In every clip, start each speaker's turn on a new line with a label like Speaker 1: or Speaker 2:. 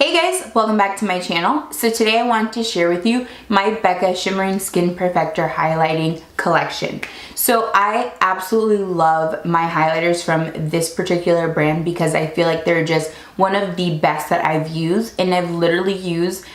Speaker 1: Hey guys, welcome back to my channel. So today I want to share with you my Becca Shimmering Skin Perfector highlighting collection. So I absolutely love my highlighters from this particular brand because I feel like they're just one of the best that I've used, and I've literally used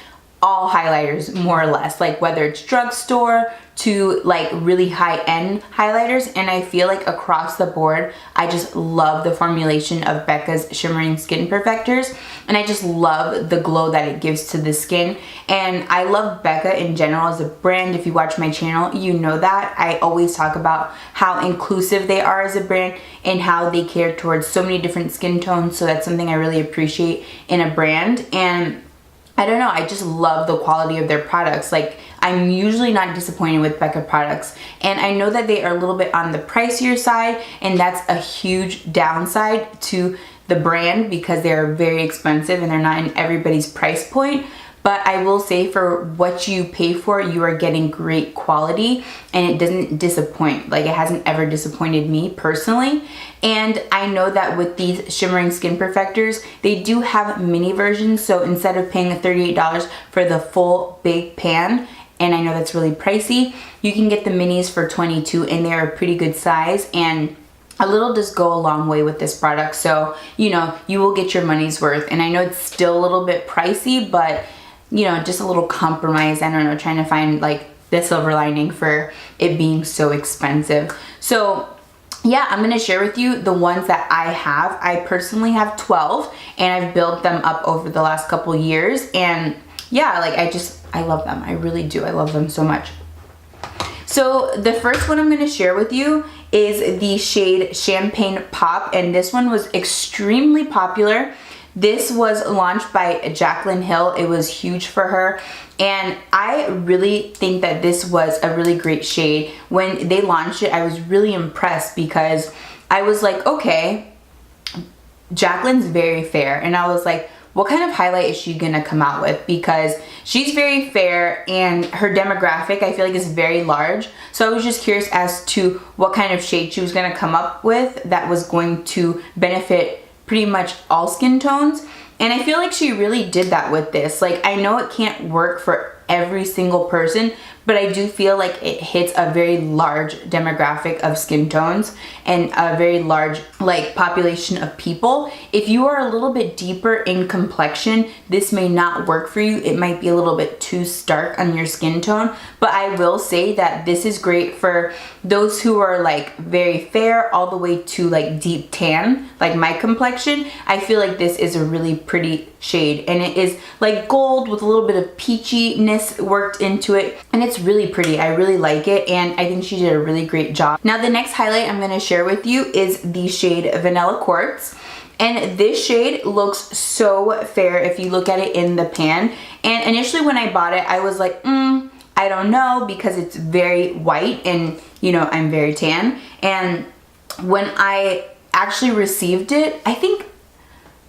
Speaker 1: all highlighters more or less, like whether it's drugstore to like really high-end highlighters, and I feel like across the board I just love the formulation of Becca's Shimmering Skin Perfectors, and I just love the glow that it gives to the skin. And I love Becca in general as a brand. If you watch my channel, you know that I always talk about how inclusive they are as a brand and how they cater towards so many different skin tones, so that's something I really appreciate in a brand. And I don't know, I just love the quality of their products. Like, I'm usually not disappointed with Becca products, and I know that they are a little bit on the pricier side, and that's a huge downside to the brand because they're very expensive and they're not in everybody's price point. But I will say, for what you pay for, you are getting great quality and it doesn't disappoint. Like, it hasn't ever disappointed me personally. And I know that with these Shimmering Skin Perfectors, they do have mini versions. So instead of paying $38 for the full big pan, and I know that's really pricey, you can get the minis for $22, and they're a pretty good size, and a little does go a long way with this product. So, you know, you will get your money's worth. And I know it's still a little bit pricey, but you know, just a little compromise. I don't know, trying to find like the silver lining for it being so expensive. So yeah, I'm gonna share with you the ones that I have. I personally have 12, and I've built them up over the last couple years. And yeah, like I love them. I really do. I love them so much. So the first one I'm gonna share with you is the shade Champagne Pop, and this one was extremely popular. This was launched by Jaclyn Hill. It was huge for her, and I really think that this was a really great shade. When they launched it, I was really impressed because I was like, okay, Jaclyn's very fair, and I was like, what kind of highlight is she gonna come out with? Because she's very fair and her demographic, I feel like, is very large. So I was just curious as to what kind of shade she was gonna come up with that was going to benefit pretty much all skin tones. And I feel like she really did that with this. Like, I know it can't work for every single person, but I do feel like it hits a very large demographic of skin tones and a very large like population of people. If you are a little bit deeper in complexion, this may not work for you. It might be a little bit too stark on your skin tone, but I will say that this is great for those who are like very fair all the way to like deep tan, like my complexion. I feel like this is a really pretty shade, and it is like gold with a little bit of peachiness worked into it, and it's really pretty. I really like it, and I think she did a really great job. Now the next highlight I'm going to share with you is the shade Vanilla Quartz, and this shade looks so fair if you look at it in the pan. And initially when I bought it, I was like, I don't know, because it's very white, and you know, I'm very tan. And when I actually received it, I think,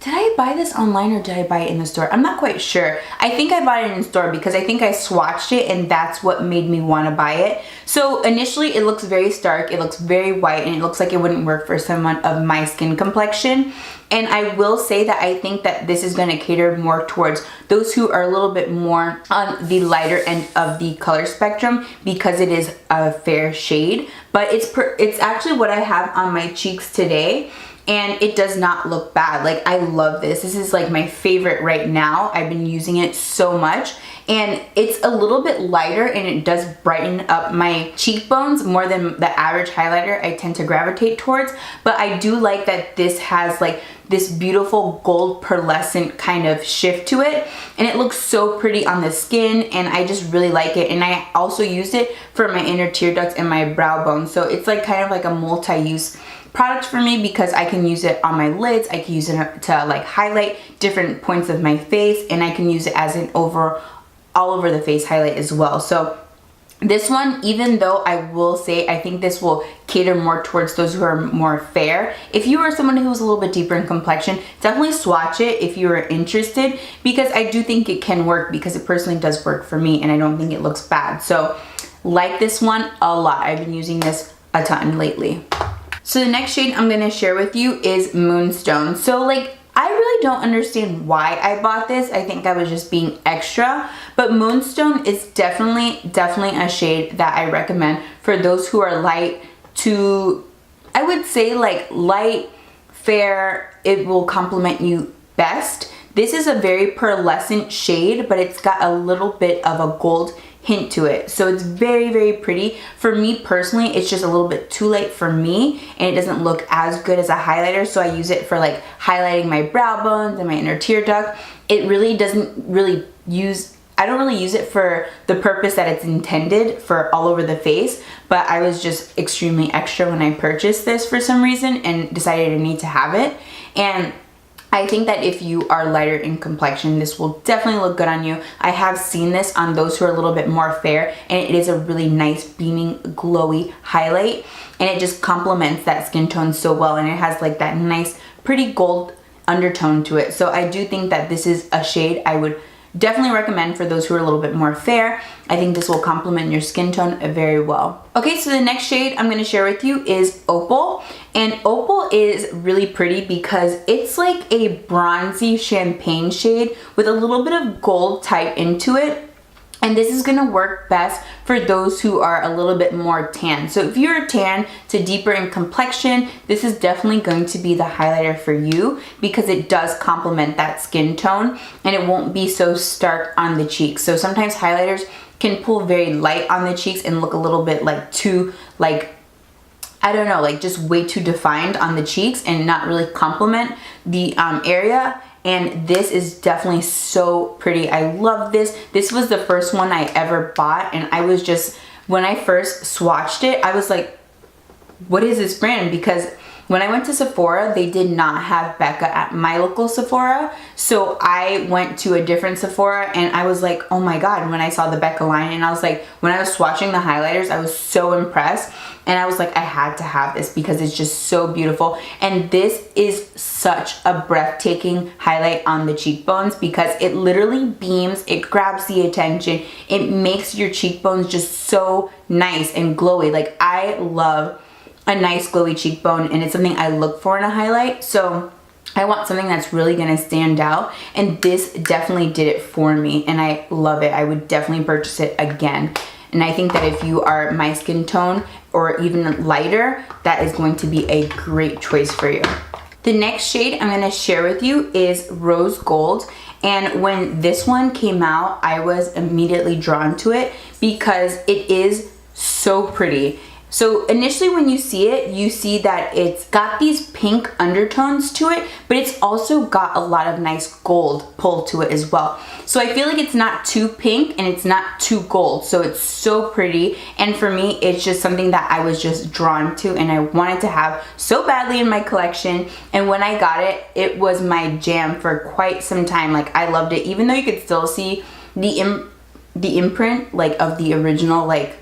Speaker 1: did I buy this online or did I buy it in the store? I'm not quite sure. I think I bought it in the store because I think I swatched it, and that's what made me want to buy it. So initially it looks very stark, it looks very white, and it looks like it wouldn't work for someone of my skin complexion. And I will say that I think that this is going to cater more towards those who are a little bit more on the lighter end of the color spectrum, because it is a fair shade. But it's actually what I have on my cheeks today, and it does not look bad. Like, I love this. This is like my favorite right now. I've been using it so much, and it's a little bit lighter, and it does brighten up my cheekbones more than the average highlighter I tend to gravitate towards. But I do like that this has like this beautiful gold pearlescent kind of shift to it, and it looks so pretty on the skin, and I just really like it. And I also used it for my inner tear ducts and my brow bone, so it's like kind of like a multi-use product for me, because I can use it on my lids, I can use it to like highlight different points of my face, and I can use it as an all over the face highlight as well. So this one, even though I will say I think this will cater more towards those who are more fair, if you are someone who's a little bit deeper in complexion, definitely swatch it if you are interested, because I do think it can work, because it personally does work for me, and I don't think it looks bad. So like this one a lot. I've been using this a ton lately. So the next shade I'm going to share with you is Moonstone. So like, I really don't understand why I bought this. I think I was just being extra, but Moonstone is definitely a shade that I recommend for those who are light to, I would say like light, fair. It will complement you best. This is a very pearlescent shade, but it's got a little bit of a gold hint to it. So it's very pretty. For me personally, it's just a little bit too light for me and it doesn't look as good as a highlighter. So I use it for like highlighting my brow bones and my inner tear duct. It really doesn't really use, I don't really use it for the purpose that it's intended for all over the face, but I was just extremely extra when I purchased this for some reason and decided I need to have it. And I think that if you are lighter in complexion, this will definitely look good on you. I have seen this on those who are a little bit more fair, and it is a really nice beaming glowy highlight, and it just complements that skin tone so well, and it has like that nice pretty gold undertone to it. So I do think that this is a shade I would definitely recommend for those who are a little bit more fair. I think this will complement your skin tone very well. Okay, so the next shade I'm going to share with you is Opal. And Opal is really pretty because it's like a bronzy champagne shade with a little bit of gold type into it. And this is gonna work best for those who are a little bit more tan. So if you're tan to deeper in complexion, this is definitely going to be the highlighter for you because it does complement that skin tone and it won't be so stark on the cheeks. So sometimes highlighters can pull very light on the cheeks and look a little bit like too, like, I don't know, like just way too defined on the cheeks and not really complement the area. And this is definitely so pretty. I love this. This was the first one I ever bought, and I was just, when I first swatched it, I was like, what is this brand? Because when I went to Sephora, they did not have Becca at my local Sephora. So I went to a different Sephora and I was like, oh my God, when I saw the Becca line, and I was like, when I was swatching the highlighters, I was so impressed. And I was like, I had to have this because it's just so beautiful. And this is such a breathtaking highlight on the cheekbones because it literally beams, it grabs the attention, it makes your cheekbones just so nice and glowy. Like, I love a nice glowy cheekbone, and it's something I look for in a highlight. So I want something that's really gonna stand out, and this definitely did it for me, and I love it. I would definitely purchase it again. And I think that if you are my skin tone or even lighter, that is going to be a great choice for you. The next shade I'm gonna share with you is Rose Gold. And when this one came out, I was immediately drawn to it because it is so pretty. So initially when you see it, you see that it's got these pink undertones to it, but it's also got a lot of nice gold pull to it as well. So I feel like it's not too pink and it's not too gold. So it's so pretty. And for me, it's just something that I was just drawn to and I wanted to have so badly in my collection. And when I got it, it was my jam for quite some time. Like, I loved it, even though you could still see the imprint like of the original like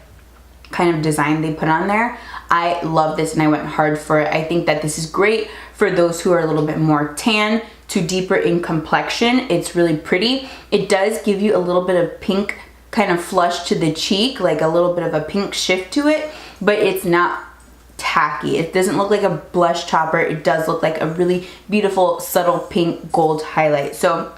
Speaker 1: kind of design they put on there. I love this and I went hard for it. I think that this is great for those who are a little bit more tan to deeper in complexion. It's really pretty. It does give you a little bit of pink kind of flush to the cheek, like a little bit of a pink shift to it, but it's not tacky. It doesn't look like a blush topper. It does look like a really beautiful subtle pink gold highlight. So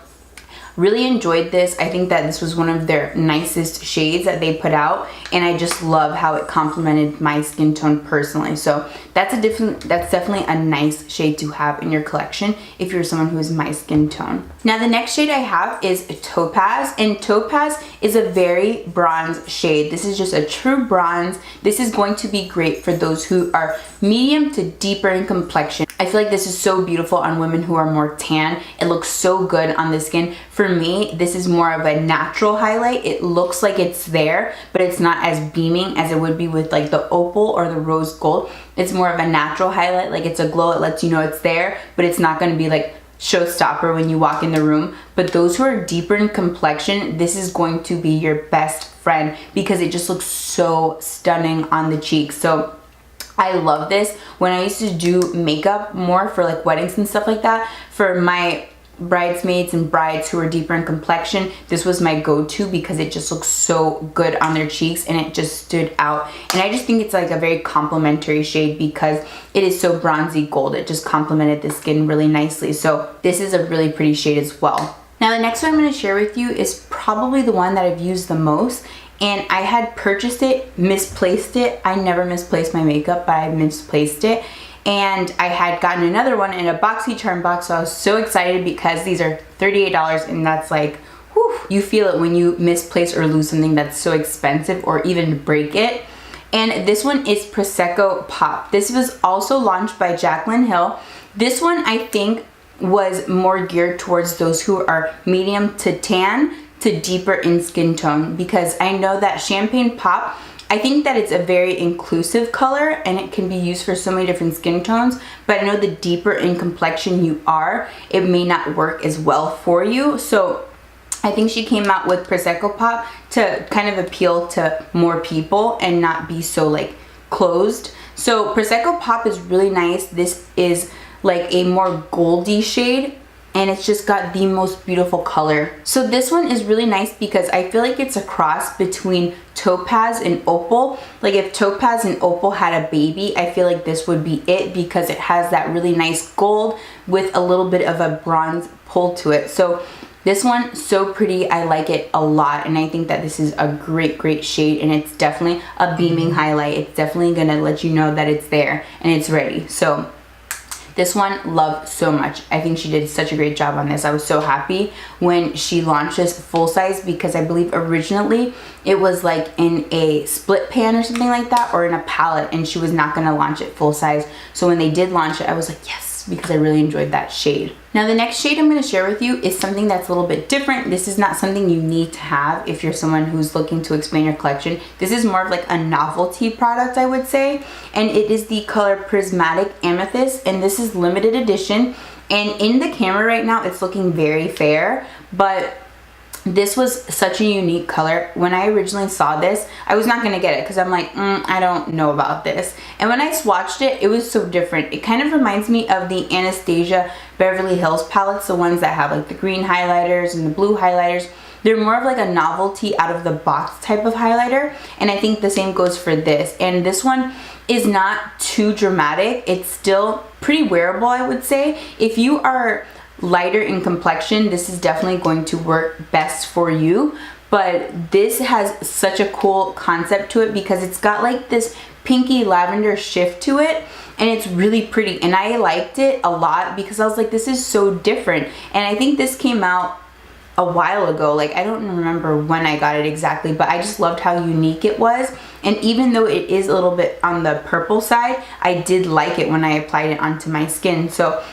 Speaker 1: really enjoyed this. I think that this was one of their nicest shades that they put out, and I just love how it complemented my skin tone personally. So that's definitely a nice shade to have in your collection if you're someone who is my skin tone. Now the next shade I have is Topaz, and Topaz is a very bronze shade. This is just a true bronze. This is going to be great for those who are medium to deeper in complexion. I feel like this is so beautiful on women who are more tan. It looks so good on the skin. For me, this is more of a natural highlight. It looks like it's there, but it's not as beaming as it would be with like the Opal or the Rose Gold. It's more of a natural highlight. Like, it's a glow. It lets you know it's there, but it's not going to be like showstopper when you walk in the room. But those who are deeper in complexion, this is going to be your best friend because it just looks so stunning on the cheeks. So I love this. When I used to do makeup more for like weddings and stuff like that, for my bridesmaids and brides who are deeper in complexion, this was my go-to because it just looks so good on their cheeks and it just stood out. And I just think it's like a very complimentary shade because it is so bronzy gold. It just complemented the skin really nicely. So this is a really pretty shade as well. Now the next one I'm going to share with you is probably the one that I've used the most. And I had purchased it, misplaced it. I never misplaced my makeup, but I misplaced it. And I had gotten another one in a BoxyCharm box, so I was so excited because these are $38 and that's like, whew, you feel it when you misplace or lose something that's so expensive or even break it. And this one is Prosecco Pop. This was also launched by Jaclyn Hill. This one I think was more geared towards those who are medium to tan to deeper in skin tone, because I know that Champagne Pop, I think that it's a very inclusive color and it can be used for so many different skin tones, but I know the deeper in complexion you are, it may not work as well for you. So I think she came out with Prosecco Pop to kind of appeal to more people and not be so like closed. So Prosecco Pop is really nice. This is like a more goldy shade and it's just got the most beautiful color. So this one is really nice because I feel like it's a cross between Topaz and Opal. Like if Topaz and Opal had a baby, I feel like this would be it because it has that really nice gold with a little bit of a bronze pull to it. So this one, so pretty. I like it a lot and I think that this is a great shade and it's definitely a beaming highlight. It's definitely gonna let you know that it's there and it's ready. So this one, love so much. I think she did such a great job on this. I was so happy when she launched this full size because I believe originally it was like in a split pan or something like that, or in a palette, and she was not gonna launch it full size. So when they did launch it, I was like, yes, because I really enjoyed that shade. Now the next shade I'm going to share with you is something that's a little bit different. This is not something you need to have if you're someone who's looking to expand your collection. This is more of like a novelty product, I would say, and it is the color Prismatic Amethyst, and this is limited edition. And in the camera right now it's looking very fair, but this was such a unique color. When I originally saw this, I was not gonna get it because I'm like, I don't know about this. And when I swatched it, it was so different. It kind of reminds me of the Anastasia Beverly Hills palettes, the ones that have like the green highlighters and the blue highlighters. They're more of like a novelty out of the box type of highlighter. And I think the same goes for this. And this one is not too dramatic. It's still pretty wearable, I would say. If you are lighter in complexion, this is definitely going to work best for you. But this has such a cool concept to it because it's got like this pinky lavender shift to it, and it's really pretty. And I liked it a lot because I was like, this is so different. And I think this came out a while ago. Like I don't remember when I got it exactly, but I just loved how unique it was. And even though it is a little bit on the purple side, I did like it when I applied it onto my skin. So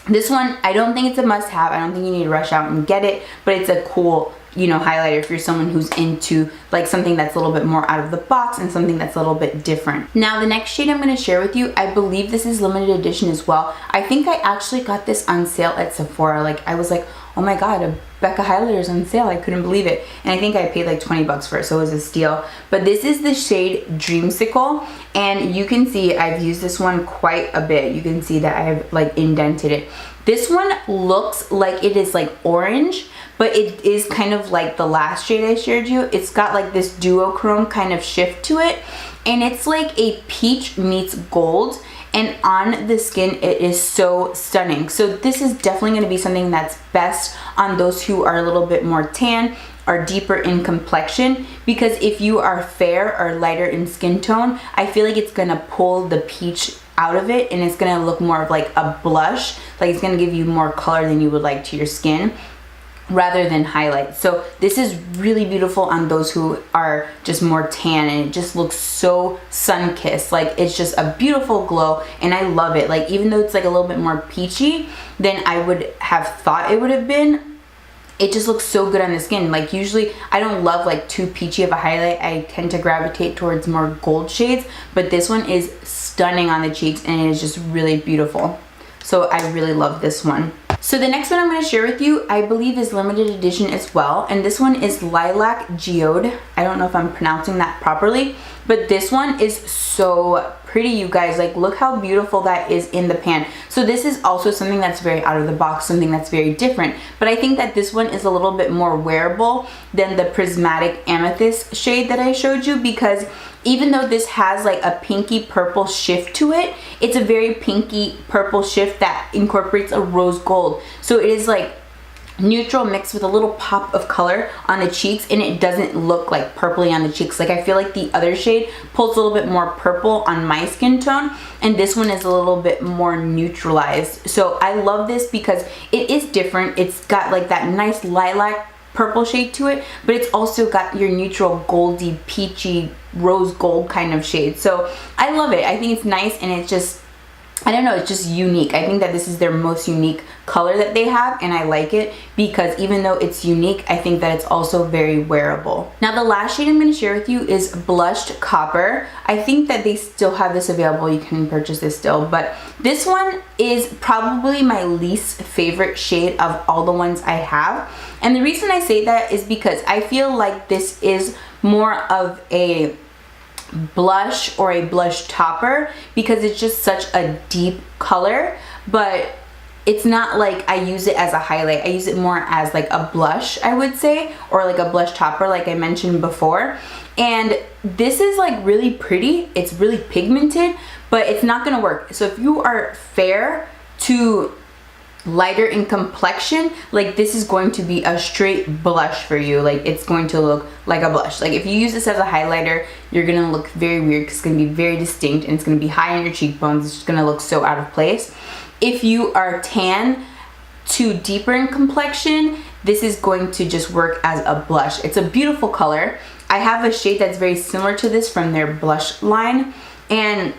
Speaker 1: this one, I don't think it's a must-have. I don't think you need to rush out and get it, but it's a cool, you know, highlighter if you're someone who's into like something that's a little bit more out of the box and something that's a little bit different. Now the next shade I'm going to share with you, I believe this is limited edition as well. I think I actually got this on sale at Sephora. Like I was like, oh my god, a Becca highlighter is on sale. I couldn't believe it. And I think I paid like 20 bucks for it, so it was a steal. But this is the shade Dreamsicle, and you can see I've used this one quite a bit. You can see that I've like indented it. This one looks like it is like orange, but it is kind of like the last shade I shared you. It's got like this duochrome kind of shift to it, and it's like a peach meets gold. And on the skin, it is so stunning. So this is definitely going to be something that's best on those who are a little bit more tan or deeper in complexion, because if you are fair or lighter in skin tone, I feel like it's going to pull the peach out of it and it's going to look more of like a blush. Like it's going to give you more color than you would like to your skin, rather than highlight. So this is really beautiful on those who are just more tan, and it just looks so sun-kissed. Like it's just a beautiful glow, and I love it. Like even though it's like a little bit more peachy than I would have thought it would have been, it just looks so good on the skin. Like usually I don't love like too peachy of a highlight. I tend to gravitate towards more gold shades, but this one is stunning on the cheeks and it is just really beautiful. So I really love this one. So the next one I'm going to share with you, I believe is limited edition as well. And this one is Lilac Geode. I don't know if I'm pronouncing that properly, but this one is so pretty, you guys. Like, look how beautiful that is in the pan. So this is also something that's very out of the box, something that's very different. But I think that this one is a little bit more wearable than the Prismatic Amethyst shade that I showed you, because even though this has like a pinky purple shift to it, it's a very pinky purple shift that incorporates a rose gold. So it is like neutral mixed with a little pop of color on the cheeks, and it doesn't look like purpley on the cheeks. Like, I feel like the other shade pulls a little bit more purple on my skin tone, and this one is a little bit more neutralized. So I love this because it is different. It's got like that nice lilac purple shade to it, but it's also got your neutral goldy, peachy, rose gold kind of shade. So I love it. I think it's nice, and it's just, I don't know, it's just unique. I think that this is their most unique color that they have, and I like it because even though it's unique, I think that it's also very wearable. Now, the last shade I'm going to share with you is Blushed Copper. I think that they still have this available. You can purchase this still, but this one is probably my least favorite shade of all the ones I have. And the reason I say that is because I feel like this is more of a blush or a blush topper, because it's just such a deep color, but it's not like I use it as a highlight. I use it more as like a blush, I would say, or like a blush topper like I mentioned before. And this is like really pretty. It's really pigmented, but it's not gonna work. So if you are fair to lighter in complexion, like, this is going to be a straight blush for you. Like, it's going to look like a blush. Like, if you use this as a highlighter, you're gonna look very weird because it's gonna be very distinct, and it's gonna be high on your cheekbones. It's just gonna look so out of place. If you are tan to deeper in complexion, this is going to just work as a blush. It's a beautiful color. I have a shade that's very similar to this from their blush line, and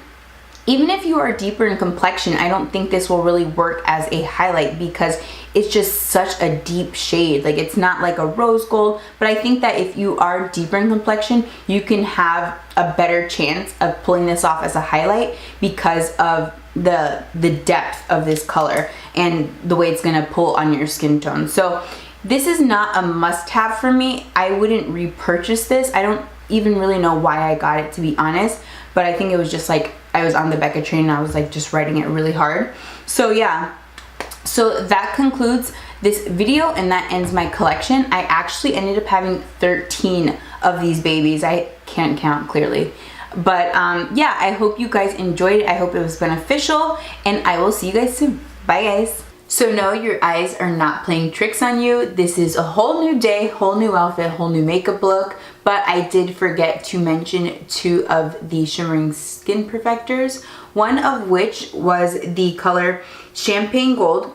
Speaker 1: even if you are deeper in complexion, I don't think this will really work as a highlight because it's just such a deep shade. Like, it's not like a rose gold, but I think that if you are deeper in complexion, you can have a better chance of pulling this off as a highlight because of the depth of this color and the way it's gonna pull on your skin tone. So this is not a must-have for me. I wouldn't repurchase this. I don't even really know why I got it, to be honest, but I think it was just like I was on the Becca train and I was like just writing it really hard. So yeah, so that concludes this video and that ends my collection. I actually ended up having 13 of these babies. I can't count clearly. But yeah, I hope you guys enjoyed it. I hope it was beneficial, and I will see you guys soon. Bye, guys. So no, your eyes are not playing tricks on you. This is a whole new day, whole new outfit, whole new makeup look. But I did forget to mention 2 of the Shimmering Skin Perfectors, one of which was the color Champagne Gold.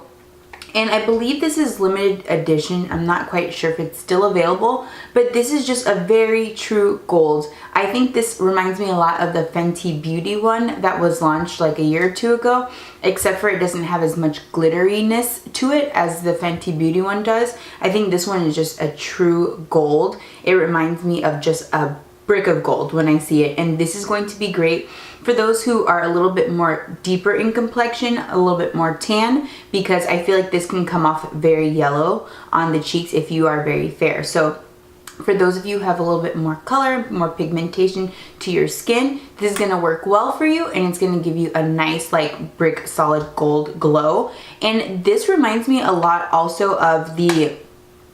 Speaker 1: And I believe this is limited edition. I'm not quite sure if it's still available, but this is just a very true gold. I think this reminds me a lot of the Fenty Beauty one that was launched like a year or 2 ago, except for it doesn't have as much glitteriness to it as the Fenty Beauty one does. I think this one is just a true gold. It reminds me of just a brick of gold when I see it, and this is going to be great for those who are a little bit more deeper in complexion, a little bit more tan, because I feel like this can come off very yellow on the cheeks if you are very fair. So for those of you who have a little bit more color, more pigmentation to your skin, this is gonna work well for you, and it's gonna give you a nice like brick solid gold glow. And this reminds me a lot also of the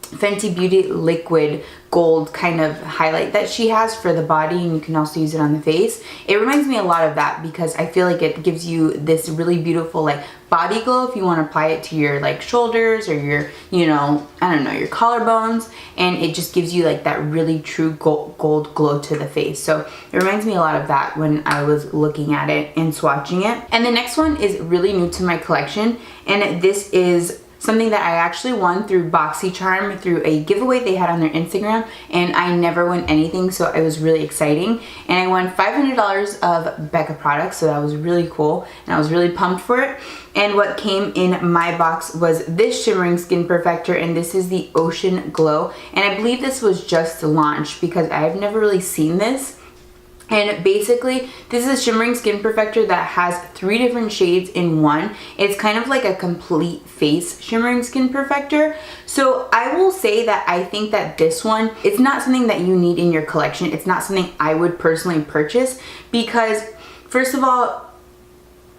Speaker 1: Fenty Beauty liquid gold kind of highlight that she has for the body, and you can also use it on the face. It reminds me a lot of that because I feel like it gives you this really beautiful like body glow if you want to apply it to your like shoulders or your, you know, I don't know, your collarbones, and it just gives you like that really true gold glow to the face. So it reminds me a lot of that when I was looking at it and swatching it. And the next one is really new to my collection, and this is something that I actually won through BoxyCharm through a giveaway they had on their Instagram, and I never won anything, so it was really exciting. And I won $500 of Becca products, so that was really cool, and I was really pumped for it. And what came in my box was this Shimmering Skin Perfector, and this is the Ocean Glow. And I believe this was just launched because I've never really seen this. And basically, this is a Shimmering Skin Perfector that has 3 different shades in one. It's kind of like a complete face Shimmering Skin Perfector. So I will say that I think that this one, it's not something that you need in your collection. It's not something I would personally purchase because first of all,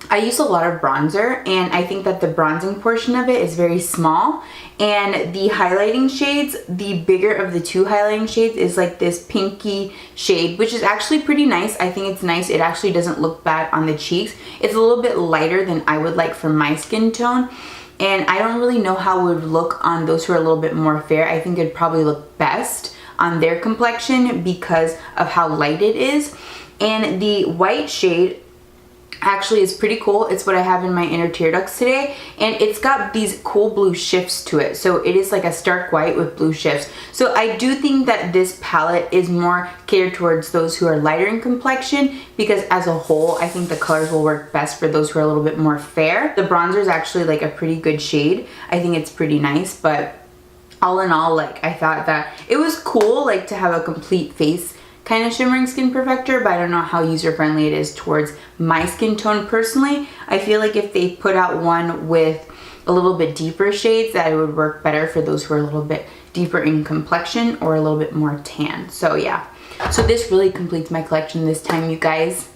Speaker 1: I use a lot of bronzer, and I think that the bronzing portion of it is very small, and the highlighting shades, the bigger of the two highlighting shades is like this pinky shade, which is actually pretty nice. I think it's nice. It actually doesn't look bad on the cheeks. It's a little bit lighter than I would like for my skin tone, and I don't really know how it would look on those who are a little bit more fair. I think it'd probably look best on their complexion because of how light it is. And the white shade actually is pretty cool. It's what I have in my inner tear ducts today, and it's got these cool blue shifts to it. So it is like a stark white with blue shifts. So I do think that this palette is more catered towards those who are lighter in complexion, because as a whole I think the colors will work best for those who are a little bit more fair. The bronzer is actually like a pretty good shade. I think it's pretty nice, but all in all, like, I thought that it was cool, like, to have a complete face kind of shimmering skin perfector, but I don't know how user-friendly it is towards my skin tone personally. I feel like if they put out one with a little bit deeper shades, that it would work better for those who are a little bit deeper in complexion or a little bit more tan. So yeah, so this really completes my collection this time, you guys.